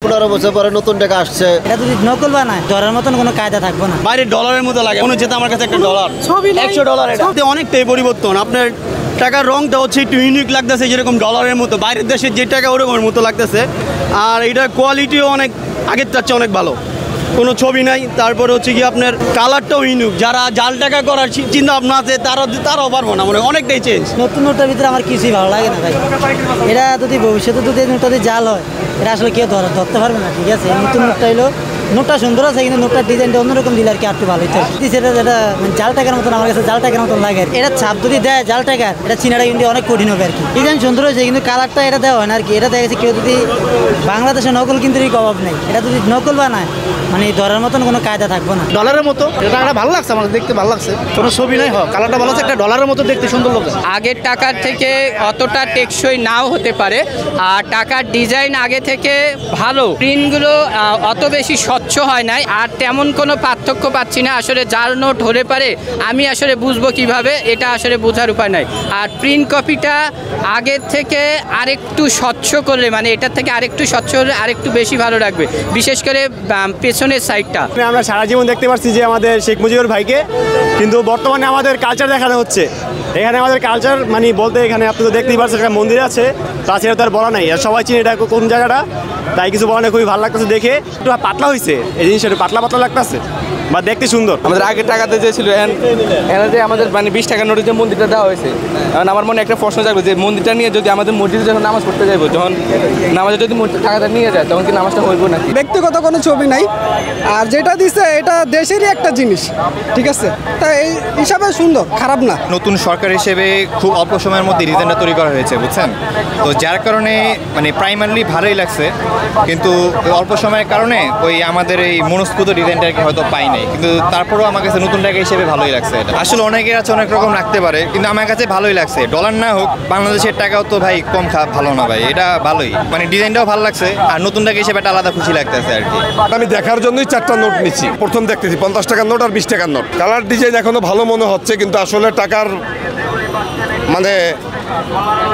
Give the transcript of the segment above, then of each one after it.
15 বছর পরে নতুন টাকা আসছে। এটা যদি নকল বানায় ডলারের মতন কোনো কায়দা থাকবে না। বাইরে ডলারের মতো লাগে, মনে হচ্ছে আমার কাছে একটা ডলার, $100 এটা অনেকটাই পরিবর্তন। আপনার টাকার রংটা হচ্ছে একটু ইউনিক লাগতেছে, যেরকম ডলারের মতো, বাইরের দেশের যে টাকা ওরকমের মতো লাগতেছে। আর এটার কোয়ালিটিও অনেক আগের চাচ্ছে অনেক ভালো, কোনো ছবি নাই। তারপরে হচ্ছে কি আপনার কালারটাও ইউনিক, যারা জাল টাকা করার চিন্তা ভাবনা আছে তারাও পারবো না, মানে অনেকটাই চেঞ্জ। নতুন নোটটার ভিতরে আমার কিছুই ভালো লাগে না ভাই। এটা যদি ভবিষ্যতে যদি নোটটা যদি জাল হয়, এটা আসলে কেউ ধরতে পারবে না। ঠিক আছে, নতুন নোটটা হলো, নোটটা সুন্দর আছে কিন্তু নোটটার ডিজাইনটা অন্যরকম দিলে আর কি একটু ভালো হতো। সেটা যেটা জাল টাকার মতন আমার কাছে জাল টাকার মতন লাগে আর এটা ছাপ যদি দেয় জাল টাকার, এটা চিনাটা কিন্তু অনেক কঠিন হবে আর কি। ডিজাইন সুন্দর হয়েছে কিন্তু কালারটা এটা দেওয়া হয় না আর কি। এটা দেখা গেছে কেউ যদি বাংলাদেশে নকল কিন্তু অভাব নেই, এটা যদি নকল বানায় মানে ধরার মতন কোনো কায়দা থাকবে না। ডলারের মতো এটা ভালো লাগছে, আমার দেখতে ভালো লাগছে, কোনো ছবি নাই, কালারটা ভালো আছে, একটা ডলারের মতো দেখতে সুন্দর লাগছে। আগের টাকার থেকে অতটা টেকসই নাও হতে পারে, আর টাকার ডিজাইন আগে থেকে ভালো, প্রিন্টগুলো অত বেশি স্বচ্ছ হয় নাই, আর তেমন কোনো পার্থক্য পাচ্ছি না। আসলে জাল নোট হলে পারে আমি আসলে বুঝবো কিভাবে, এটা আসলে বোঝার উপায় নাই। আর প্রিন্ট কপিটা আগের থেকে আরেকটু স্বচ্ছ করলে, মানে এটার থেকে আরেকটু স্বচ্ছ হলে আরেকটু বেশি ভালো লাগবে, বিশেষ করে পেছনের সাইডটা। আমরা সারা জীবন দেখতে পাচ্ছি যে আমাদের শেখ মুজিবুর ভাইকে, কিন্তু বর্তমানে আমাদের কালচার দেখানো হচ্ছে। এখানে আমাদের কালচার মানে বলতে এখানে আপনি তো দেখতেই পাচ্ছেন একটা মন্দির আছে, তাছাড়া তো আর বলা নাই, আর সবাই চিনি এটা কোন জায়গাটা, তাই কিছু বলা নেই। খুবই ভালো লাগতেছে দেখে, একটু পাতলা হয়েছে এই জিনিসটা, একটু পাতলা লাগতেছে বা দেখতে সুন্দর। আমাদের আগের টাকাতে যে ছিল এখানে যে আমাদের মানে 20 টাকার নোটের যে মন্দিরটা দেওয়া হয়েছে, কারণ আমার মনে একটা প্রশ্ন জাগবে যে মন্দিরটা নিয়ে যদি আমাদের মসজিদে যখন নামাজ পড়তে যাবো, যখন নামাজে যদি টাকাটা নিয়ে যায় তখন কি নামাজটা হইব নাকি? ব্যক্তিগত কোনো ছবি নাই, আর যেটা দিচ্ছে এটা দেশেরই একটা জিনিস, ঠিক আছে, তা এই হিসাবে সুন্দর, খারাপ না। নতুন সরকার হিসেবে খুব অল্প সময়ের মধ্যে ডিজাইনটা তৈরি করা হয়েছে, বুঝছেন তো, যার কারণে মানে প্রাইমারলি ভালোই লাগছে, কিন্তু অল্প সময়ের কারণে ওই আমাদের এই মনস্ফূত ডিজাইনটাকে হয়তো পাই নাই, কিন্তু তারপরেও আমার কাছে নতুন টাকা হিসেবে ভালোই লাগছে। এটা আসলে অনেকের আছে অনেক রকম রাখতে পারে, কিন্তু আমার কাছে ভালোই লাগছে। ডলার না হোক, বাংলাদেশের টাকাও তো ভাই কম ভালো না ভাই, এটা ভালোই, মানে ডিজাইনটাও ভালো লাগছে, আর নতুন টাকা হিসেবে একটা আলাদা খুশি লাগতেছে আর কি। আমি দেখার জন্যই 4টা নোট নিচ্ছি, প্রথম দেখতেছি 50 টাকার নোট আর 20 টাকার নোট। কালার ডিজাইন এখনো ভালো মনে হচ্ছে, কিন্তু আসলে টাকার মানে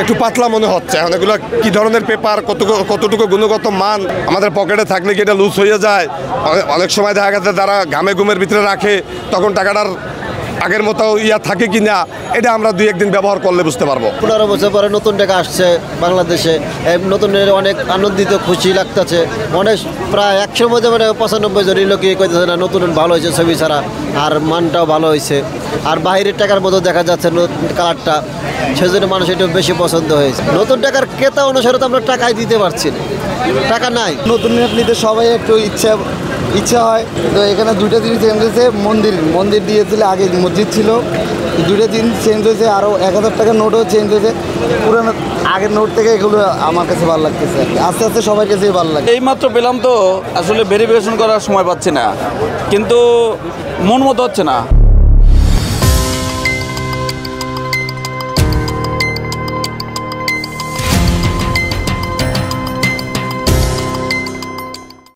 একটু পাতলা মনে হচ্ছে। এখন এগুলো কি ধরনের পেপার, কতটুকু গুণগত মান, আমাদের পকেটে থাকলে কি এটা লুজ হয়ে যায়? অনেক সময় দেখা গেছে যারা ঘামে ঘুমের ভিতরে রাখে, তখন টাকাটার আগের মতো থাকে কি না, এটা আমরা 2-1 দিন ব্যবহার করলে বুঝতে পারবো। 15 বছর পরে নতুন টাকা আসছে বাংলাদেশে, নতুন অনেক আনন্দিত খুশি লাগতেছে। অনেক প্রায় 100 মধ্যে মানে 95 জন লোক কইতেছে না নতুন ভালো হয়েছে ছবি ছাড়া, আর মানটাও ভালো হয়েছে, আর বাইরের টাকার মতো দেখা যাচ্ছে কালারটা, সেজন্য মানুষ এটা বেশি পছন্দ হয়েছে। নতুন টাকার ক্রেতা অনুসারে তো আমরা টাকাই দিতে পারছি না, টাকা নাই। নতুন নোট নিতে সবাই একটু ইচ্ছা হয়, তো এখানে 2টা জিনিস চেঞ্জ হয়েছে। মন্দির দিয়েছিল, আগে মসজিদ ছিল, 2টা জিনিস চেঞ্জ হয়েছে, আরও 1000 টাকার নোটও চেঞ্জ হয়েছে। পুরোনো আগের নোট থেকে এগুলো আমার কাছে ভালো লাগতেছে, আস্তে আস্তে সবার কাছেই ভালো লাগে। এইমাত্র পেলাম তো, আসলে ভেরিফিকেশন করার সময় পাচ্ছি না, কিন্তু মন মতো হচ্ছে না।